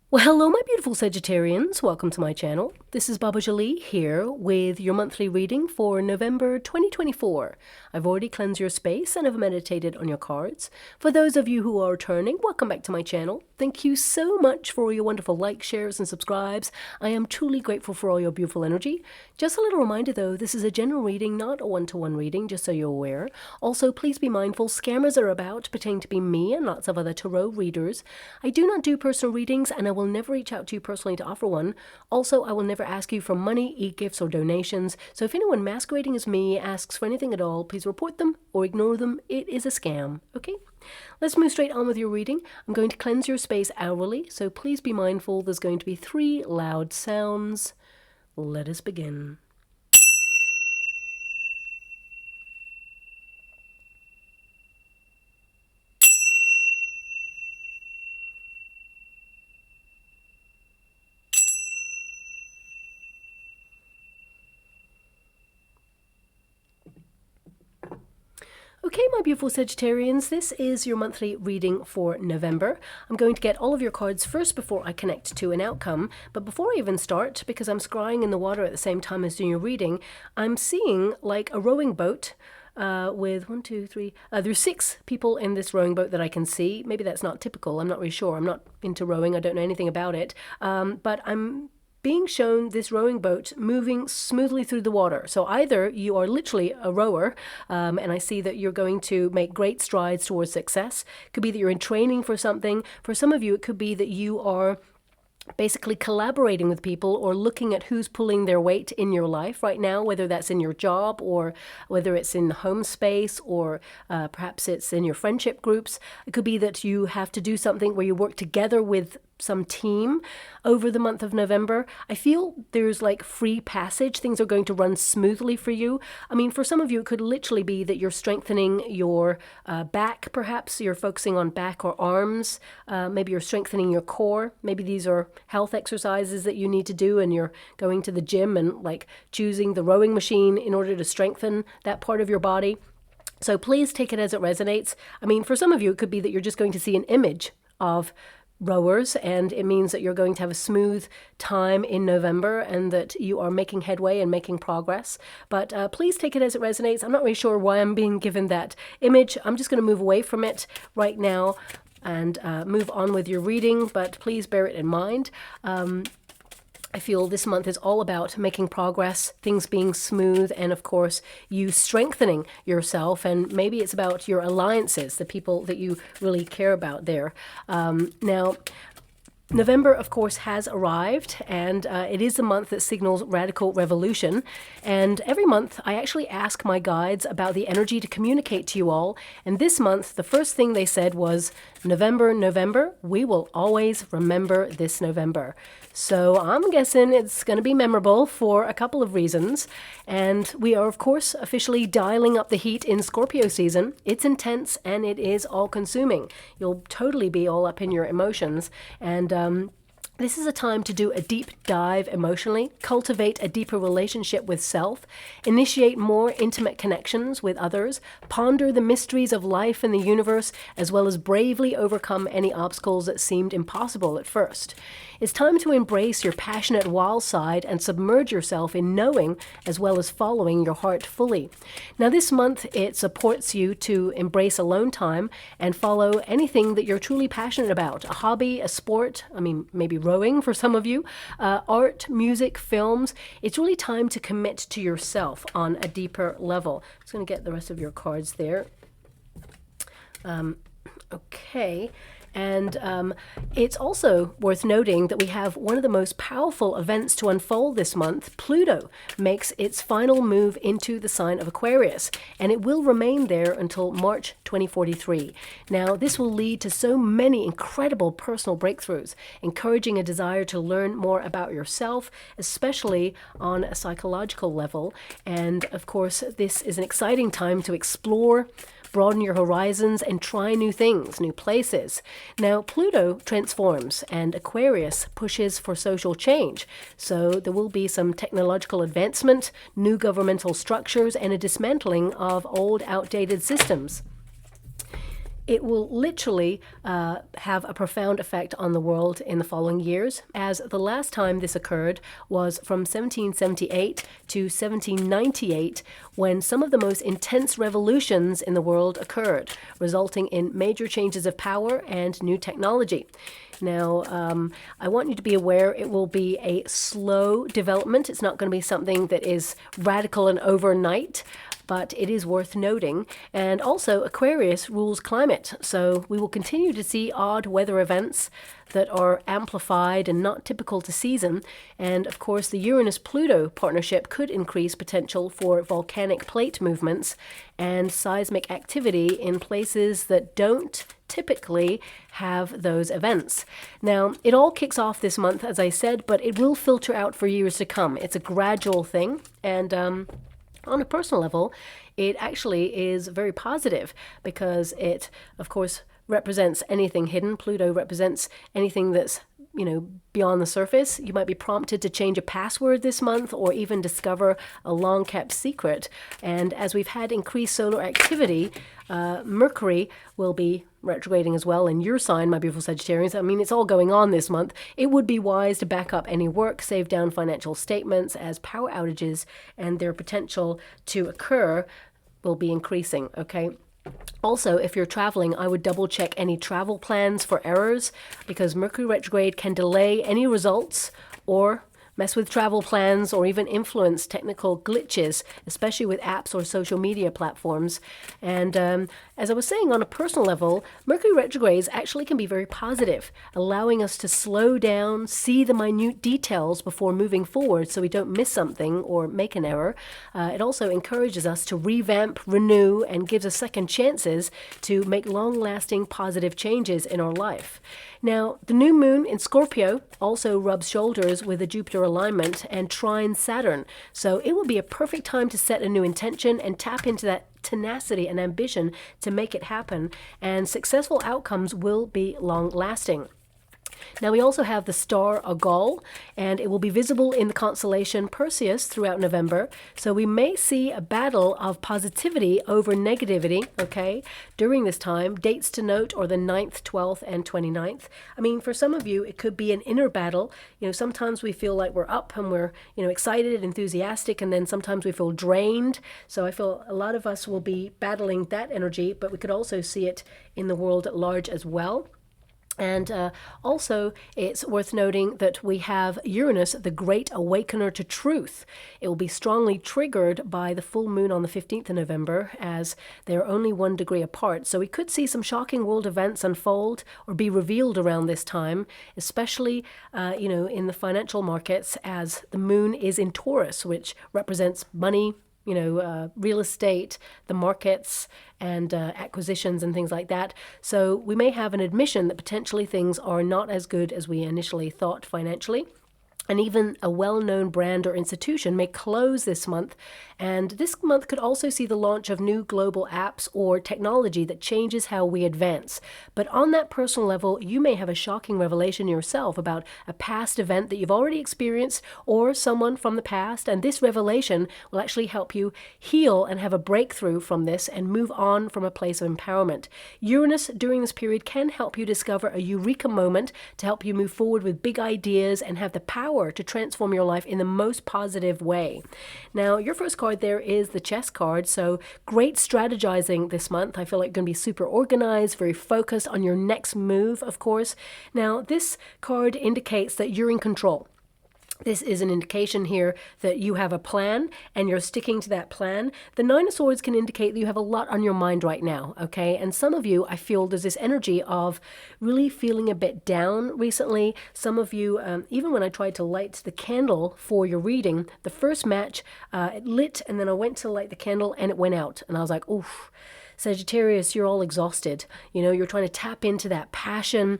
Well, hello, my beautiful Sagittarians. Welcome to my channel. This is Baba Jolie here with your monthly reading for November 2024. I've already cleansed your space and have meditated on your cards. For those of you who are returning, welcome back to my channel. Thank you so much for your wonderful likes, shares, and subscribes. I am truly grateful for all your beautiful energy. Just a little reminder though, this is a general reading, not a one-to-one reading, just so you're aware. Also, please be mindful, scammers are about, pretending to be me and lots of other tarot readers. I do not do personal readings, and I will never reach out to you personally to offer one. Also, I will never ask you for money, e-gifts, or donations. So if anyone masquerading as me asks for anything at all, please report them or ignore them. It is a scam, okay? Let's move straight on with your reading. I'm going to cleanse your space hourly, so please be mindful. There's going to be 3 loud sounds. Let us begin. Okay, my beautiful Sagittarians, this is your monthly reading for November. I'm going to get all of your cards first before I connect to an outcome. But before I even start, because I'm scrying in the water at the same time as doing your reading, I'm seeing like a rowing boat with 1, 2, 3. There's 6 people in this rowing boat that I can see. Maybe that's not typical. I'm not really sure. I'm not into rowing. I don't know anything about it. But I'm being shown this rowing boat moving smoothly through the water. So either you are literally a rower, and I see that you're going to make great strides towards success. Could be that you're in training for something. For some of you, it could be that you are basically collaborating with people or looking at who's pulling their weight in your life right now, whether that's in your job or whether it's in home space or perhaps it's in your friendship groups. It could be that you have to do something where you work together with some team over the month of November. I feel there's like free passage. Things are going to run smoothly for you. I mean, for some of you, it could literally be that you're strengthening your back, perhaps. You're focusing on back or arms. Maybe you're strengthening your core. Maybe these are health exercises that you need to do and you're going to the gym and like choosing the rowing machine in order to strengthen that part of your body. So please take it as it resonates. I mean, for some of you, it could be that you're just going to see an image of rowers, and it means that you're going to have a smooth time in November and that you are making headway and making progress. But please take it as it resonates. I'm not really sure why I'm being given that image. I'm just going to move away from it right now and move on with your reading, but please bear it in mind. I feel this month is all about making progress, things being smooth, and of course, you strengthening yourself. And maybe it's about your alliances, the people that you really care about there. Now, November, of course, has arrived, and it is a month that signals radical revolution. And every month, I actually ask my guides about the energy to communicate to you all. And this month, the first thing they said was, November, November, we will always remember this November. So I'm guessing it's going to be memorable for a couple of reasons. And we are, of course, officially dialing up the heat in Scorpio season. It's intense and it is all-consuming. You'll totally be all up in your emotions. And this is a time to do a deep dive emotionally, cultivate a deeper relationship with self, initiate more intimate connections with others, ponder the mysteries of life and the universe, as well as bravely overcome any obstacles that seemed impossible at first. It's time to embrace your passionate wild side and submerge yourself in knowing as well as following your heart fully. Now this month it supports you to embrace alone time and follow anything that you're truly passionate about. A hobby, a sport, I mean maybe rowing for some of you, art, music, films. It's really time to commit to yourself on a deeper level. I'm just going to get the rest of your cards there. Okay. And it's also worth noting that we have one of the most powerful events to unfold this month. Pluto makes its final move into the sign of Aquarius, and it will remain there until March 2043. Now, this will lead to so many incredible personal breakthroughs, encouraging a desire to learn more about yourself, especially on a psychological level. And of course, this is an exciting time to explore, broaden your horizons, and try new things, new places. Now, Pluto transforms and Aquarius pushes for social change. So there will be some technological advancement, new governmental structures, and a dismantling of old, outdated systems. it will literally have a profound effect on the world in the following years, as the last time this occurred was from 1778 to 1798, when some of the most intense revolutions in the world occurred, resulting in major changes of power and new technology. Now, I want you to be aware it will be a slow development. It's not going to be something that is radical and overnight, but it is worth noting. And also, Aquarius rules climate, so we will continue to see odd weather events that are amplified and not typical to season. And of course, the Uranus-Pluto partnership could increase potential for volcanic plate movements and seismic activity in places that don't typically have those events. Now, it all kicks off this month, as I said, but it will filter out for years to come. It's a gradual thing, and on a personal level, it actually is very positive because it, of course, represents anything hidden. Pluto represents anything that's, beyond the surface. You might be prompted to change a password this month or even discover a long-kept secret. And as we've had increased solar activity, Mercury will be retrograding as well in your sign, my beautiful Sagittarians. I mean, it's all going on this month. It would be wise to back up any work, save down financial statements, as power outages and their potential to occur will be increasing, okay? Also, if you're traveling, I would double check any travel plans for errors, because Mercury retrograde can delay any results or mess with travel plans or even influence technical glitches, especially with apps or social media platforms. And as I was saying, on a personal level, Mercury retrogrades actually can be very positive, allowing us to slow down, see the minute details before moving forward so we don't miss something or make an error. It also encourages us to revamp, renew, and gives us second chances to make long-lasting positive changes in our life. Now, the new moon in Scorpio also rubs shoulders with a Jupiter alignment and trines Saturn. So it will be a perfect time to set a new intention and tap into that tenacity and ambition to make it happen. And successful outcomes will be long-lasting. Now, we also have the star Algol, and it will be visible in the constellation Perseus throughout November. So we may see a battle of positivity over negativity, okay, during this time. Dates to note are the 9th, 12th, and 29th. I mean, for some of you, it could be an inner battle. Sometimes we feel like we're up and we're, excited, enthusiastic, and then sometimes we feel drained. So I feel a lot of us will be battling that energy, but we could also see it in the world at large as well. And also, it's worth noting that we have Uranus, the great awakener to truth. It will be strongly triggered by the full moon on the 15th of November, as they're only 1 degree apart. So we could see some shocking world events unfold or be revealed around this time, especially, in the financial markets, as the moon is in Taurus, which represents money, real estate, the markets, and acquisitions and things like that. So we may have an admission that potentially things are not as good as we initially thought financially. And even a well-known brand or institution may close this month. And this month could also see the launch of new global apps or technology that changes how we advance. But on that personal level, you may have a shocking revelation yourself about a past event that you've already experienced or someone from the past. And this revelation will actually help you heal and have a breakthrough from this and move on from a place of empowerment. Uranus during this period can help you discover a eureka moment to help you move forward with big ideas and have the power to transform your life in the most positive way. Now, your first card there is the chess card. So great strategizing this month. I feel like you're going to be super organized, very focused on your next move, of course. Now, this card indicates that you're in control. This is an indication here that you have a plan and you're sticking to that plan. The Nine of Swords can indicate that you have a lot on your mind right now, okay? And some of you, I feel there's this energy of really feeling a bit down recently. Some of you, even when I tried to light the candle for your reading, the first match, it lit, and then I went to light the candle and it went out. And I was like, oof, Sagittarius, you're all exhausted. You're trying to tap into that passion,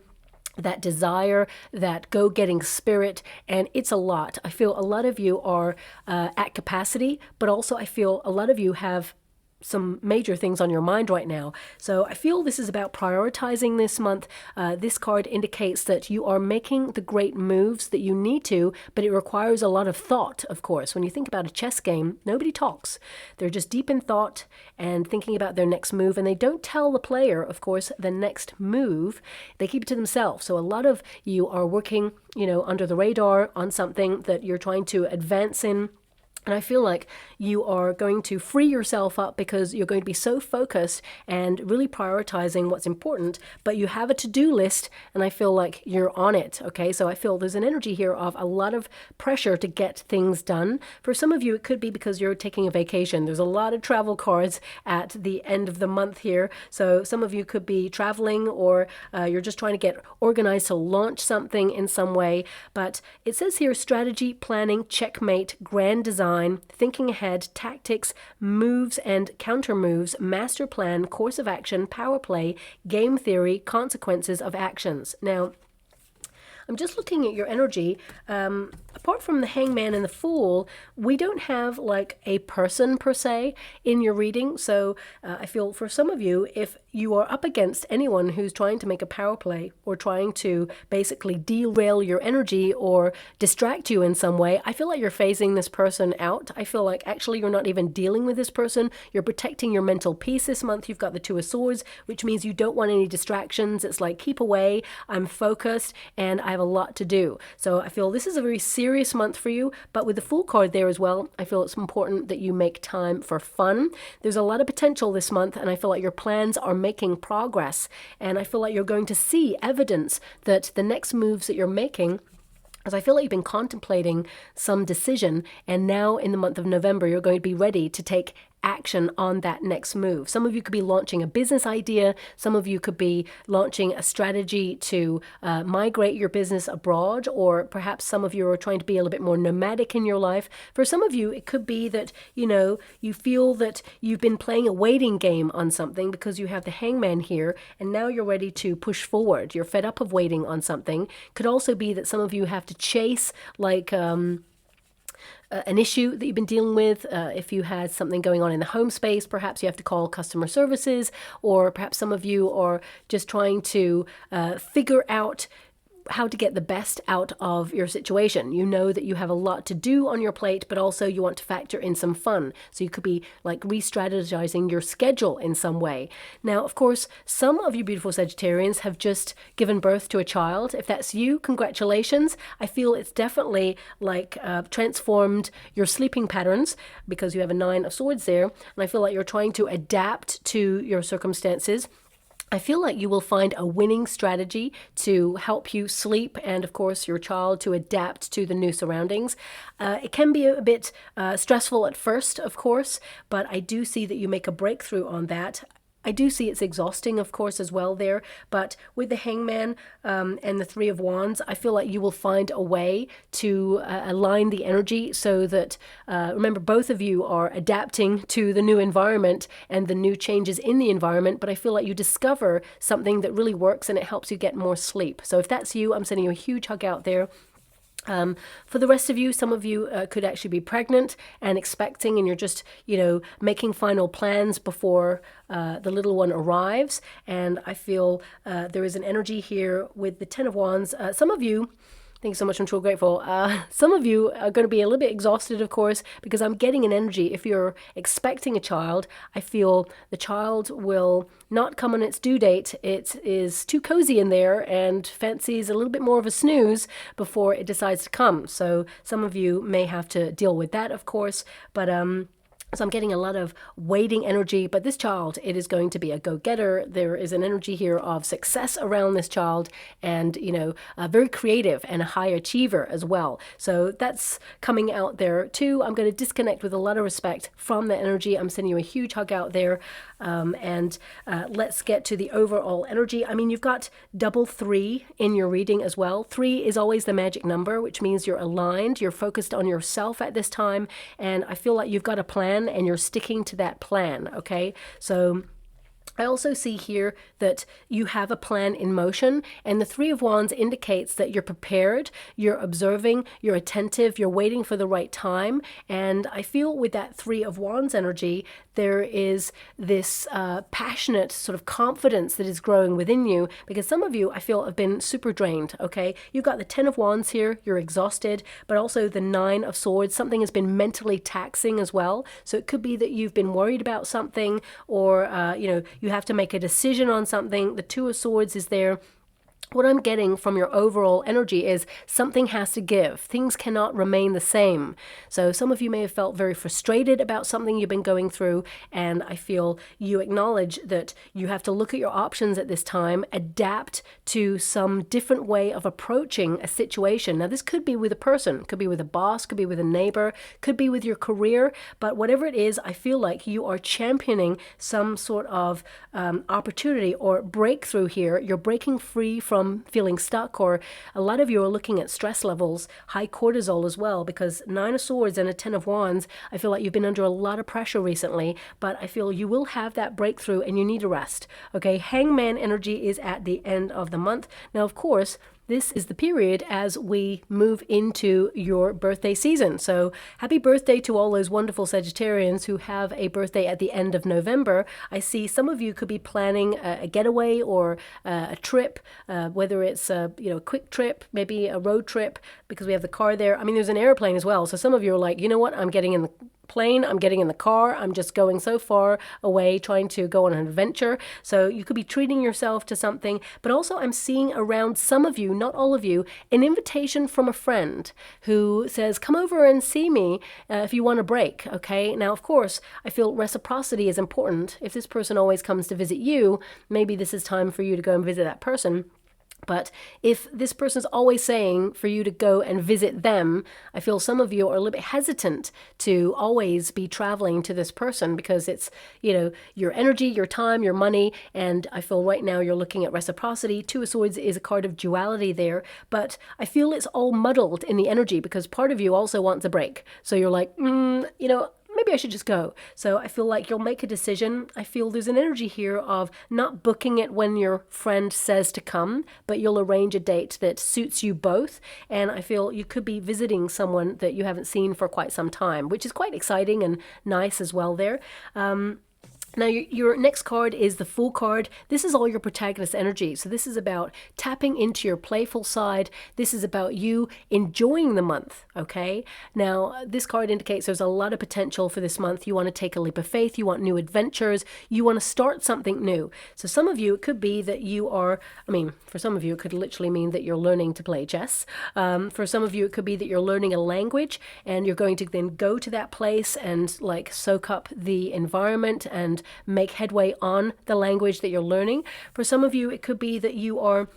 that desire, that go-getting spirit, and it's a lot. I feel a lot of you are at capacity, but also I feel a lot of you have some major things on your mind right now. So I feel this is about prioritizing this month. This card indicates that you are making the great moves that you need to, but it requires a lot of thought, of course. When you think about a chess game, nobody talks. They're just deep in thought and thinking about their next move, and they don't tell the player, of course, the next move. They keep it to themselves. So a lot of you are working, under the radar on something that you're trying to advance in. And I feel like you are going to free yourself up because you're going to be so focused and really prioritizing what's important, but you have a to-do list and I feel like you're on it, okay? So I feel there's an energy here of a lot of pressure to get things done. For some of you, it could be because you're taking a vacation. There's a lot of travel cards at the end of the month here. So some of you could be traveling or you're just trying to get organized to launch something in some way. But it says here, strategy, planning, checkmate, grand design, thinking ahead, tactics, moves and counter moves, master plan, course of action, power play, game theory, consequences of actions. Now, I'm just looking at your energy. Apart from the Hangman and the Fool, we don't have like a person per se in your reading. So I feel for some of you, if you are up against anyone who's trying to make a power play or trying to basically derail your energy or distract you in some way, I feel like you're phasing this person out. I feel like actually you're not even dealing with this person. You're protecting your mental peace this month. You've got the Two of Swords, which means you don't want any distractions. It's like, keep away. I'm focused and I have a lot to do. So I feel this is a very serious month for you, but with the Fool card there as well, I feel it's important that you make time for fun. There's a lot of potential this month and I feel like your plans are making progress, and I feel like you're going to see evidence that the next moves that you're making, as I feel like you've been contemplating some decision, and now in the month of November, you're going to be ready to take action on that next move. Some of you could be launching a business idea. Some of you could be launching a strategy to migrate your business abroad, or perhaps some of you are trying to be a little bit more nomadic in your life. For some of you, it could be that, you feel that you've been playing a waiting game on something because you have the Hangman here, and now you're ready to push forward. You're fed up of waiting on something. Could also be that some of you have to chase like an issue that you've been dealing with. If you had something going on in the home space, perhaps you have to call customer services, or perhaps some of you are just trying to figure out how to get the best out of your situation. You know that you have a lot to do on your plate, but also you want to factor in some fun. So you could be like re-strategizing your schedule in some way. Now, of course, some of you beautiful Sagittarians have just given birth to a child. If that's you, congratulations. I feel it's definitely like transformed your sleeping patterns because you have a Nine of Swords there. And I feel like you're trying to adapt to your circumstances. I feel like you will find a winning strategy to help you sleep and, of course, your child to adapt to the new surroundings. It can be a bit stressful at first, of course, but I do see that you make a breakthrough on that. I do see it's exhausting, of course, as well there, but with the Hangman and the Three of Wands, I feel like you will find a way to align the energy so that, remember, both of you are adapting to the new environment and the new changes in the environment, but I feel like you discover something that really works and it helps you get more sleep. So if that's you, I'm sending you a huge hug out there. For the rest of you, some of you could actually be pregnant and expecting, and you're just, making final plans before the little one arrives. And I feel there is an energy here with the Ten of Wands. Some of you, thank you so much, I'm so grateful. Some of you are going to be a little bit exhausted, of course, because I'm getting an energy. If you're expecting a child, I feel the child will not come on its due date. It is too cozy in there and fancies a little bit more of a snooze before it decides to come. So some of you may have to deal with that, of course, but so I'm getting a lot of waiting energy, but this child, it is going to be a go-getter. There is an energy here of success around this child and, very creative and a high achiever as well. So that's coming out there too. I'm going to disconnect with a lot of respect from that energy. I'm sending you a huge hug out there. And let's get to the overall energy. I mean, you've got double 3 in your reading as well. 3 is always the magic number, which means you're aligned, you're focused on yourself at this time. And I feel like you've got a plan and you're sticking to that plan, okay? So I also see here that you have a plan in motion, and the Three of Wands indicates that you're prepared, you're observing, you're attentive, you're waiting for the right time. And I feel with that Three of Wands energy, there is this passionate sort of confidence that is growing within you, because some of you, I feel, have been super drained, okay? You've got the Ten of Wands here, you're exhausted, but also the Nine of Swords. Something has been mentally taxing as well. So it could be that you've been worried about something, or, you have to make a decision on something. The Two of Swords is there. What I'm getting from your overall energy is something has to give. Things cannot remain the same. So some of you may have felt very frustrated about something you've been going through, and I feel you acknowledge that you have to look at your options at this time, adapt to some different way of approaching a situation. Now, this could be with a person, could be with a boss, could be with a neighbor, could be with your career, but whatever it is, I feel like you are championing some sort of opportunity or breakthrough here. You're breaking free from feeling stuck, or a lot of you are looking at stress levels, high cortisol as well, because Nine of Swords and a Ten of Wands, I feel like you've been under a lot of pressure recently, but I feel you will have that breakthrough and you need a rest. Okay, Hangman energy is at the end of the month. Now, of course, this is the period as we move into your birthday season. So happy birthday to all those wonderful Sagittarians who have a birthday at the end of November. I see some of you could be planning a getaway or a trip, whether it's a quick trip, maybe a road trip, because we have the car there. I mean, there's an airplane as well. So some of you are like, you know what, I'm getting in the plane, I'm getting in the car, I'm just going so far away trying to go on an adventure. So you could be treating yourself to something, but also I'm seeing around some of you, not all of you, an invitation from a friend who says, come over and see me if you want a break. Okay, now of course I feel reciprocity is important. If this person always comes to visit you, maybe this is time for you to go and visit that person. But if this person's always saying for you to go and visit them, I feel some of you are a little bit hesitant to always be traveling to this person, because it's, your energy, your time, your money. And I feel right now you're looking at reciprocity. Two of Swords is a card of duality there, but I feel it's all muddled in the energy, because part of you also wants a break. So you're like, maybe I should just go. So I feel like you'll make a decision. I feel there's an energy here of not booking it when your friend says to come, but you'll arrange a date that suits you both. And I feel you could be visiting someone that you haven't seen for quite some time, which is quite exciting and nice as well there. Now, your next card is the Fool card. This is all your protagonist energy. So this is about tapping into your playful side. This is about you enjoying the month, okay? Now, this card indicates there's a lot of potential for this month. You want to take a leap of faith. You want new adventures. You want to start something new. So some of you, it could be that you are, for some of you, it could literally mean that you're learning to play chess. For some of you, it could be that you're learning a language and you're going to then go to that place and soak up the environment and make headway on the language that you're learning. For some of you, it could be that you are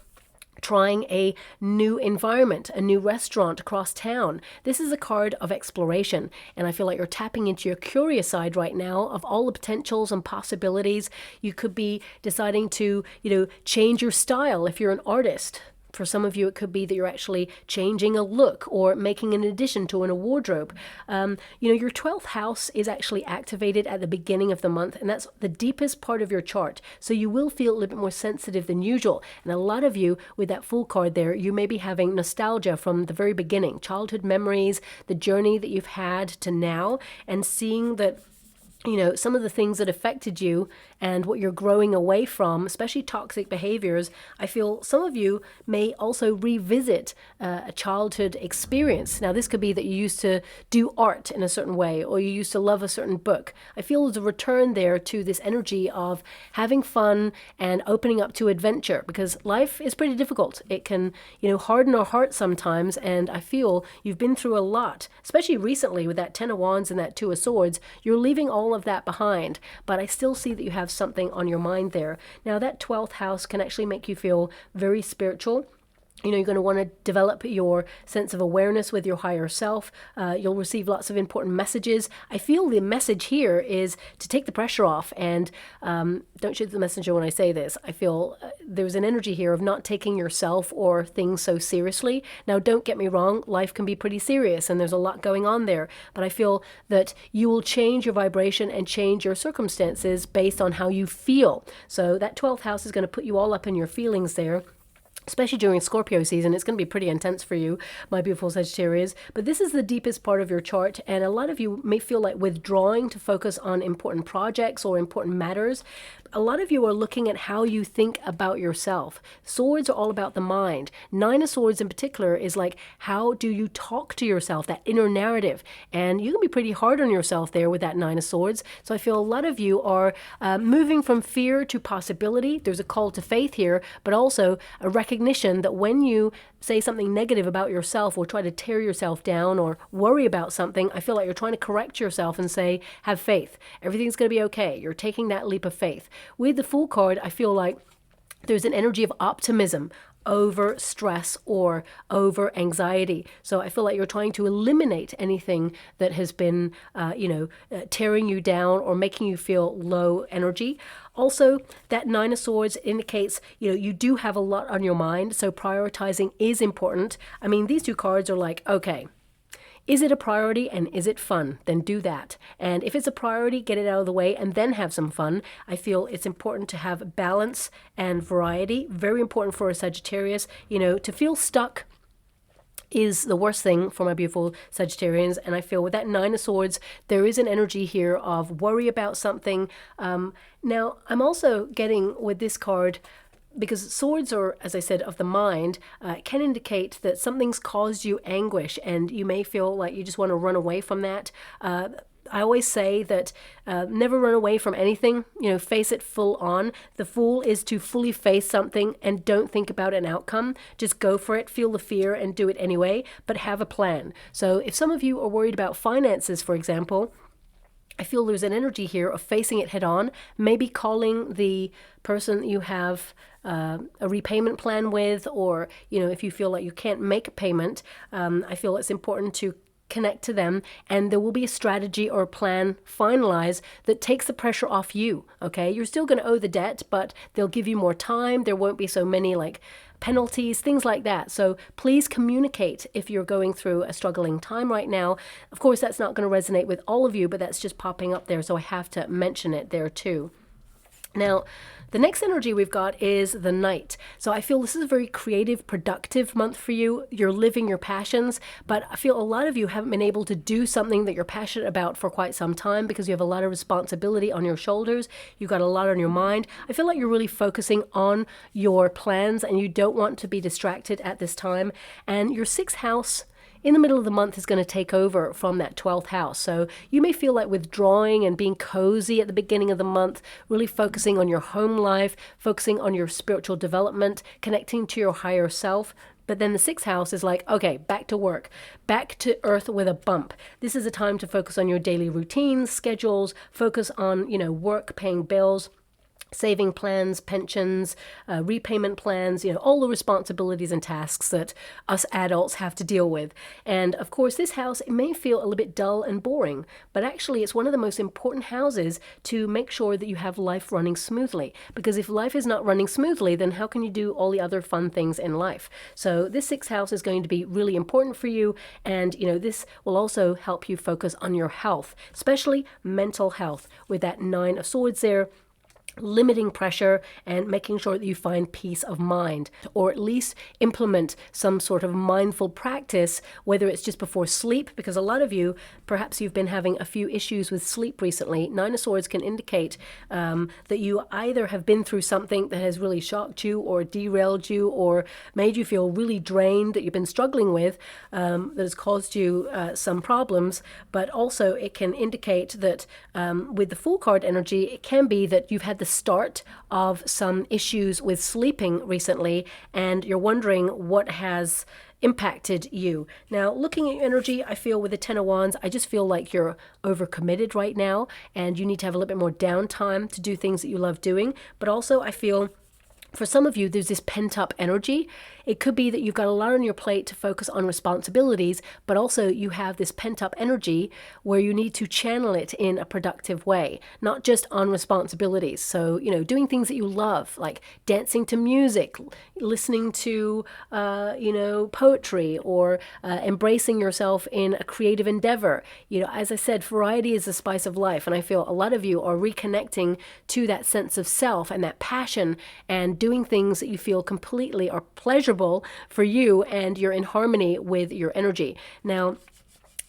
trying a new environment, a new restaurant across town. This is a card of exploration, and I feel like you're tapping into your curious side right now of all the potentials and possibilities. You could be deciding to, change your style if you're an artist. For some of you, it could be that you're actually changing a look or making an addition to a wardrobe. Your 12th house is actually activated at the beginning of the month, and that's the deepest part of your chart. So you will feel a little bit more sensitive than usual. And a lot of you, with that Fool card there, you may be having nostalgia from the very beginning, childhood memories, the journey that you've had to now, and seeing that some of the things that affected you and what you're growing away from, especially toxic behaviors. I feel some of you may also revisit a childhood experience. Now, this could be that you used to do art in a certain way, or you used to love a certain book. I feel there's a return there to this energy of having fun and opening up to adventure, because life is pretty difficult. It can, harden our hearts sometimes, and I feel you've been through a lot, especially recently with that Ten of Wands and that Two of Swords. You're leaving all of that behind, but I still see that you have something on your mind there. Now, that 12th house can actually make you feel very spiritual. You know, you're going to want to develop your sense of awareness with your higher self. You'll receive lots of important messages. I feel the message here is to take the pressure off, and don't shoot the messenger when I say this. I feel there's an energy here of not taking yourself or things so seriously. Now, don't get me wrong, life can be pretty serious and there's a lot going on there, but I feel that you will change your vibration and change your circumstances based on how you feel. So that 12th house is going to put you all up in your feelings there. Especially during Scorpio season, it's going to be pretty intense for you, my beautiful Sagittarius. But this is the deepest part of your chart, and a lot of you may feel like withdrawing to focus on important projects or important matters. A lot of you are looking at how you think about yourself. Swords are all about the mind. Nine of Swords in particular is like, how do you talk to yourself, that inner narrative? And you can be pretty hard on yourself there with that Nine of Swords. So I feel a lot of you are moving from fear to possibility. There's a call to faith here, but also a recognition that when you say something negative about yourself or try to tear yourself down or worry about something, I feel like you're trying to correct yourself and say, have faith. Everything's going to be okay. You're taking that leap of faith. With the Fool card, I feel like there's an energy of optimism over stress or over anxiety. So I feel like you're trying to eliminate anything that has been, tearing you down or making you feel low energy. Also, that Nine of Swords indicates, you do have a lot on your mind. So prioritizing is important. I mean, these two cards are like, okay, is it a priority and is it fun? Then do that. And if it's a priority, get it out of the way and then have some fun. I feel it's important to have balance and variety. Very important for a Sagittarius. To feel stuck is the worst thing for my beautiful Sagittarians. And I feel with that Nine of Swords, there is an energy here of worry about something. Now, I'm also getting with this card, because swords are, as I said, of the mind, can indicate that something's caused you anguish and you may feel like you just want to run away from that. I always say that never run away from anything, face it full on. The Fool is to fully face something and don't think about an outcome. Just go for it, feel the fear and do it anyway, but have a plan. So if some of you are worried about finances, for example, I feel there's an energy here of facing it head on, maybe calling the person you have a repayment plan with, or, if you feel like you can't make a payment, I feel it's important to connect to them, and there will be a strategy or a plan finalized that takes the pressure off you, okay? You're still going to owe the debt, but they'll give you more time. There won't be so many penalties, things like that. So please communicate if you're going through a struggling time right now. Of course, that's not going to resonate with all of you, but that's just popping up there, so I have to mention it there too. Now, the next energy we've got is the Knight. So I feel this is a very creative, productive month for you. You're living your passions, but I feel a lot of you haven't been able to do something that you're passionate about for quite some time because you have a lot of responsibility on your shoulders. You've got a lot on your mind. I feel like you're really focusing on your plans and you don't want to be distracted at this time. And your 6th house in the middle of the month is going to take over from that 12th house. So you may feel like withdrawing and being cozy at the beginning of the month, really focusing on your home life, focusing on your spiritual development, connecting to your higher self. But then the 6th house is like, okay, back to work, back to earth with a bump. This is a time to focus on your daily routines, schedules, focus on, work, paying bills, saving plans, pensions, repayment plans, all the responsibilities and tasks that us adults have to deal with. And of course, this house, it may feel a little bit dull and boring, but actually it's one of the most important houses to make sure that you have life running smoothly. Because if life is not running smoothly, then how can you do all the other fun things in life? So this 6th house is going to be really important for you. And, this will also help you focus on your health, especially mental health with that 9 of Swords there. Limiting pressure and making sure that you find peace of mind, or at least implement some sort of mindful practice, whether it's just before sleep, because a lot of you, perhaps you've been having a few issues with sleep recently. 9 of Swords can indicate that you either have been through something that has really shocked you or derailed you or made you feel really drained, that you've been struggling with, that has caused you some problems, but also it can indicate that with the Fool card energy, it can be that you've had the start of some issues with sleeping recently and you're wondering what has impacted you. Now, looking at your energy, I feel with the 10 of Wands, I just feel like you're overcommitted right now and you need to have a little bit more downtime to do things that you love doing. But also I feel For some of you, there's this pent-up energy. It could be that you've got a lot on your plate to focus on responsibilities, but also you have this pent-up energy where you need to channel it in a productive way, not just on responsibilities. So, doing things that you love, like dancing to music, listening to, poetry, or embracing yourself in a creative endeavor. As I said, variety is the spice of life, and I feel a lot of you are reconnecting to that sense of self and that passion and doing things that you feel completely are pleasurable for you, and you're in harmony with your energy. Now,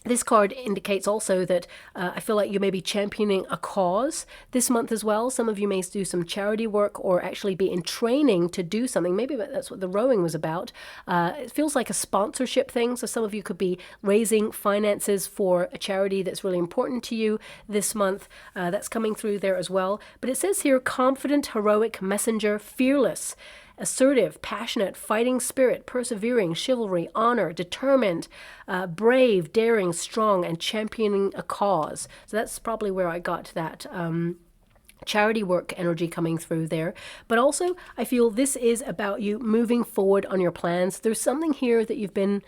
this card indicates also that I feel like you may be championing a cause this month as well. Some of you may do some charity work or actually be in training to do something. Maybe that's what the rowing was about. It feels like a sponsorship thing. So some of you could be raising finances for a charity that's really important to you this month. That's coming through there as well. But it says here, confident, heroic, messenger, fearless, assertive, passionate, fighting spirit, persevering, chivalry, honor, determined, brave, daring, strong, and championing a cause. So that's probably where I got that charity work energy coming through there. But also, I feel this is about you moving forward on your plans. There's something here that you've been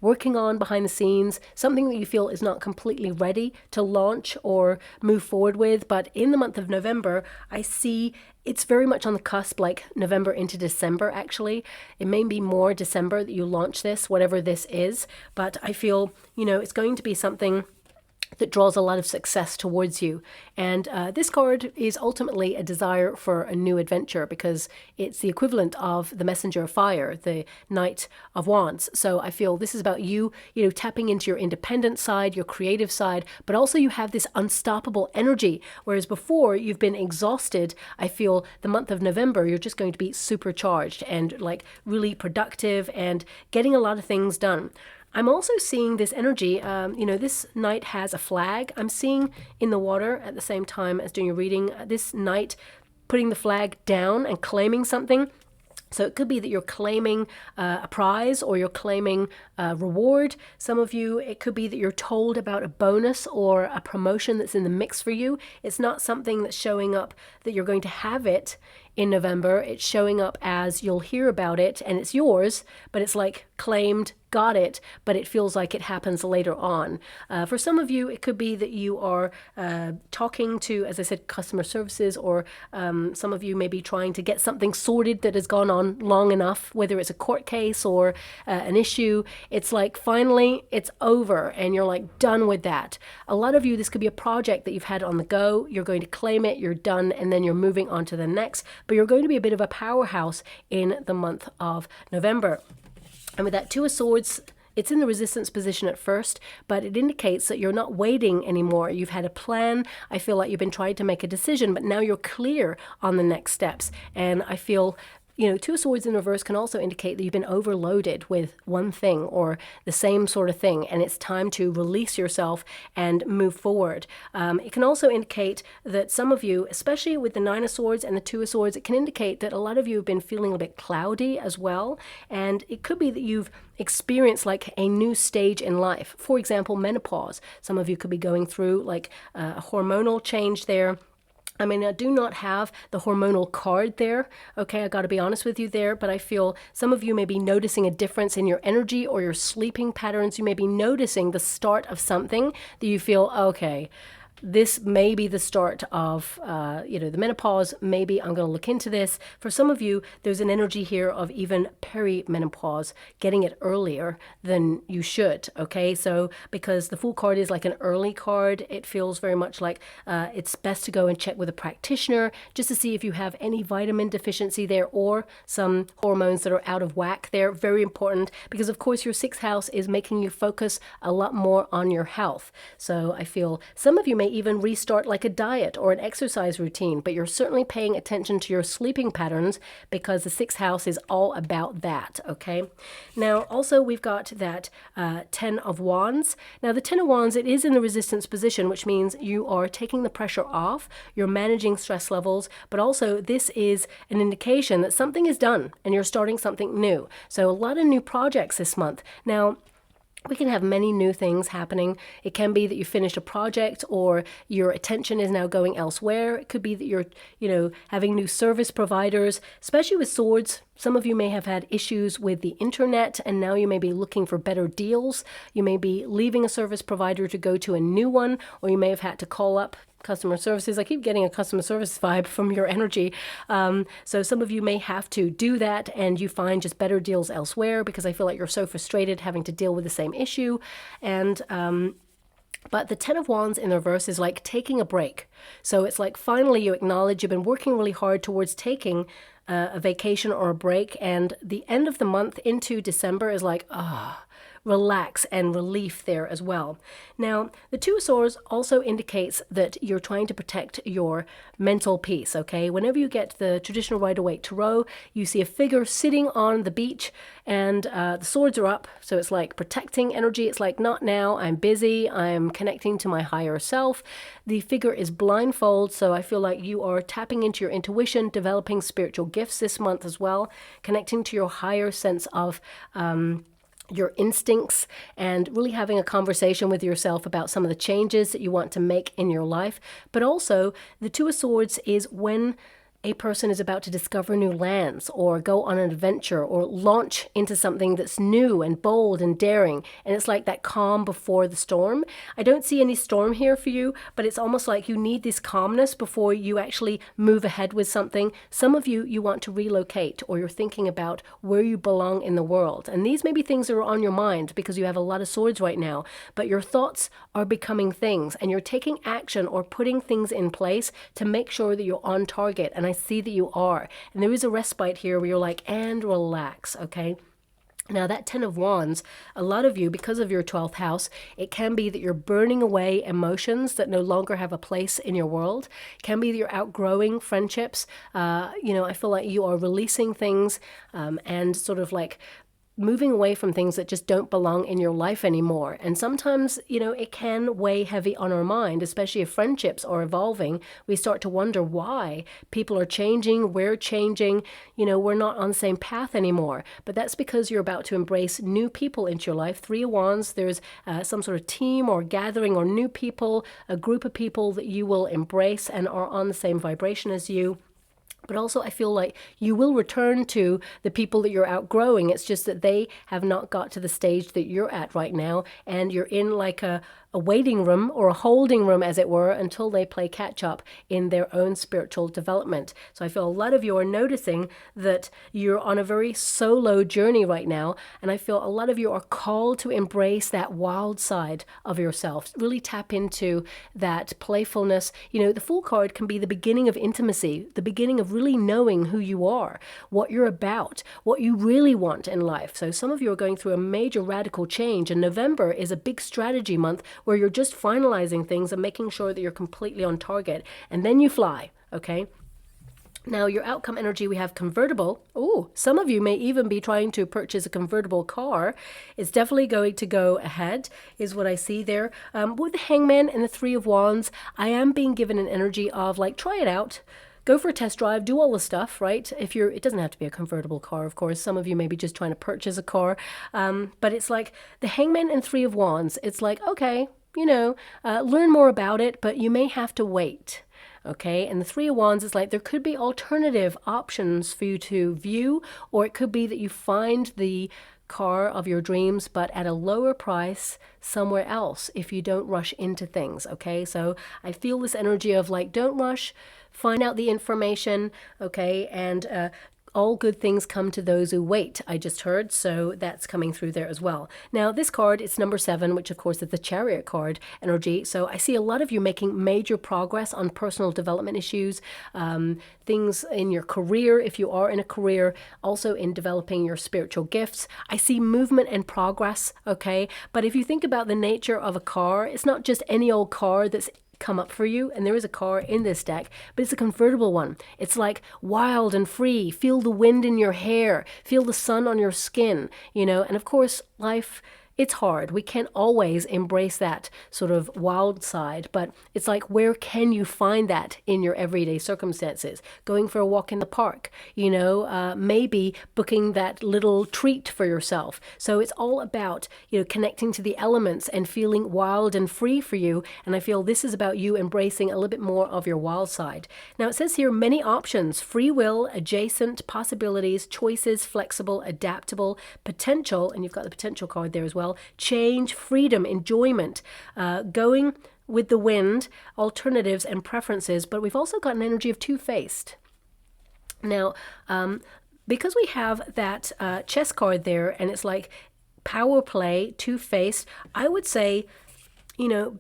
working on behind the scenes, something that you feel is not completely ready to launch or move forward with. But in the month of November, I see it's very much on the cusp, like November into December, actually. It may be more December that you launch this, whatever this is. But I feel, it's going to be something that draws a lot of success towards you. And this card is ultimately a desire for a new adventure, because it's the equivalent of the messenger of fire, the Knight of Wands. So I feel this is about you, tapping into your independent side, your creative side, but also you have this unstoppable energy. Whereas before you've been exhausted, I feel the month of November, you're just going to be supercharged and really productive and getting a lot of things done. I'm also seeing this energy, this knight has a flag. I'm seeing in the water at the same time as doing a reading, this knight putting the flag down and claiming something. So it could be that you're claiming a prize, or you're claiming a reward. Some of you, it could be that you're told about a bonus or a promotion that's in the mix for you. It's not something that's showing up that you're going to have it in November. It's showing up as you'll hear about it and it's yours, but it's claimed, got it, but it feels like it happens later on. For some of you, it could be that you are talking to, as I said, customer services, or some of you may be trying to get something sorted that has gone on long enough, whether it's a court case or an issue. It's finally it's over and you're done with that. A lot of you, this could be a project that you've had on the go. You're going to claim it, you're done, and then you're moving on to the next. But you're going to be a bit of a powerhouse in the month of November. And with that Two of Swords, it's in the resistance position at first, but it indicates that you're not waiting anymore. You've had a plan. I feel like you've been trying to make a decision, but now you're clear on the next steps. And I feel Two of Swords in reverse can also indicate that you've been overloaded with one thing or the same sort of thing, and it's time to release yourself and move forward. It can also indicate that some of you, especially with the Nine of Swords and the Two of Swords, it can indicate that a lot of you have been feeling a bit cloudy as well, and it could be that you've experienced a new stage in life. For example, menopause. Some of you could be going through a hormonal change there. I mean, I do not have the hormonal card there. Okay, I got to be honest with you there, but I feel some of you may be noticing a difference in your energy or your sleeping patterns. You may be noticing the start of something that you feel, okay, this may be the start of, the menopause. Maybe I'm going to look into this. For some of you, there's an energy here of even perimenopause, getting it earlier than you should. Okay, so because the Fool card is an early card, it feels very much like it's best to go and check with a practitioner just to see if you have any vitamin deficiency there or some hormones that are out of whack there. Very important, because of course your sixth house is making you focus a lot more on your health. So I feel some of you may even restart a diet or an exercise routine, but you're certainly paying attention to your sleeping patterns, because the sixth house is all about that. Okay, now also we've got that Ten of Wands. Now the Ten of Wands, it is in the resistance position, which means you are taking the pressure off, you're managing stress levels, but also this is an indication that something is done and you're starting something new. So a lot of new projects this month. Now We can have many new things happening. It can be that you finished a project or your attention is now going elsewhere. It could be that you're, having new service providers, especially with swords. Some of you may have had issues with the internet and now you may be looking for better deals. You may be leaving a service provider to go to a new one, or you may have had to call up customer services. I keep getting a customer service vibe from your energy. So some of you may have to do that and you find just better deals elsewhere because I feel like you're so frustrated having to deal with the same issue. And but the Ten of Wands in the reverse is like taking a break. So it's like finally you acknowledge you've been working really hard towards taking a vacation or a break, and the end of the month into December is like, relax and relief there as well. Now, the Two of Swords also indicates that you're trying to protect your mental peace, okay? Whenever you get the traditional Rider-Waite Tarot, you see a figure sitting on the beach and the swords are up. So it's like protecting energy. It's like, not now, I'm busy, I'm connecting to my higher self. The figure is blindfold, so I feel like you are tapping into your intuition, developing spiritual gifts this month as well, connecting to your higher sense of your instincts, and really having a conversation with yourself about some of the changes that you want to make in your life. But also, the Two of Swords is when a person is about to discover new lands or go on an adventure or launch into something that's new and bold and daring. And it's like that calm before the storm. I don't see any storm here for you, but it's almost like you need this calmness before you actually move ahead with something. Some of you, you want to relocate, or you're thinking about where you belong in the world. And these may be things that are on your mind because you have a lot of swords right now, but your thoughts are becoming things and you're taking action or putting things in place to make sure that you're on target. And I see that you are. And there is a respite here where you're like, and relax, okay? Now that Ten of Wands, a lot of you, because of your 12th house, it can be that you're burning away emotions that no longer have a place in your world. It can be that you're outgrowing friendships. I feel like you are releasing things and sort of like moving away from things that just don't belong in your life anymore. And sometimes, it can weigh heavy on our mind, especially if friendships are evolving. We start to wonder why people are changing, we're changing, we're not on the same path anymore. But that's because you're about to embrace new people into your life. Three of Wands, there's some sort of team or gathering or new people, a group of people that you will embrace and are on the same vibration as you. But also I feel like you will return to the people that you're outgrowing. It's just that they have not got to the stage that you're at right now. And you're in like a waiting room or a holding room, as it were, until they play catch up in their own spiritual development. So I feel a lot of you are noticing that you're on a very solo journey right now. And I feel a lot of you are called to embrace that wild side of yourself. Really tap into that playfulness. The Fool card can be the beginning of intimacy, the beginning of really knowing who you are, what you're about, what you really want in life. So some of you are going through a major radical change, and November is a big strategy month where you're just finalizing things and making sure that you're completely on target, and then you fly, okay? Now, your outcome energy, we have convertible. Oh, some of you may even be trying to purchase a convertible car. It's definitely going to go ahead, is what I see there. With the Hangman and the Three of Wands, I am being given an energy of like, try it out. Go for a test drive, do all the stuff, right? It doesn't have to be a convertible car, of course. Some of you may be just trying to purchase a car. But it's like the Hangman and Three of Wands. It's like, okay, learn more about it, but you may have to wait. Okay, and the Three of Wands is like there could be alternative options for you to view, or it could be that you find the car of your dreams but at a lower price somewhere else if you don't rush into things. Okay, so I feel this energy of like, don't rush, find out the information, okay, and all good things come to those who wait, I just heard, so that's coming through there as well. Now, this card, it's number 7, which of course is the Chariot card energy. So I see a lot of you making major progress on personal development issues, things in your career, if you are in a career, also in developing your spiritual gifts. I see movement and progress, okay? But if you think about the nature of a car, it's not just any old car that's come up for you, and there is a car in this deck, but it's a convertible one. It's like wild and free. Feel the wind in your hair, feel the sun on your skin, and of course life it's hard. We can't always embrace that sort of wild side, but it's like, where can you find that in your everyday circumstances? Going for a walk in the park, maybe booking that little treat for yourself. So it's all about, connecting to the elements and feeling wild and free for you. And I feel this is about you embracing a little bit more of your wild side. Now it says here, many options: free will, adjacent, possibilities, choices, flexible, adaptable, potential, and you've got the potential card there as well, change, freedom, enjoyment, going with the wind, alternatives and preferences. But we've also got an energy of two-faced. Now, because we have that chess card there, and it's like power play, two-faced, I would say,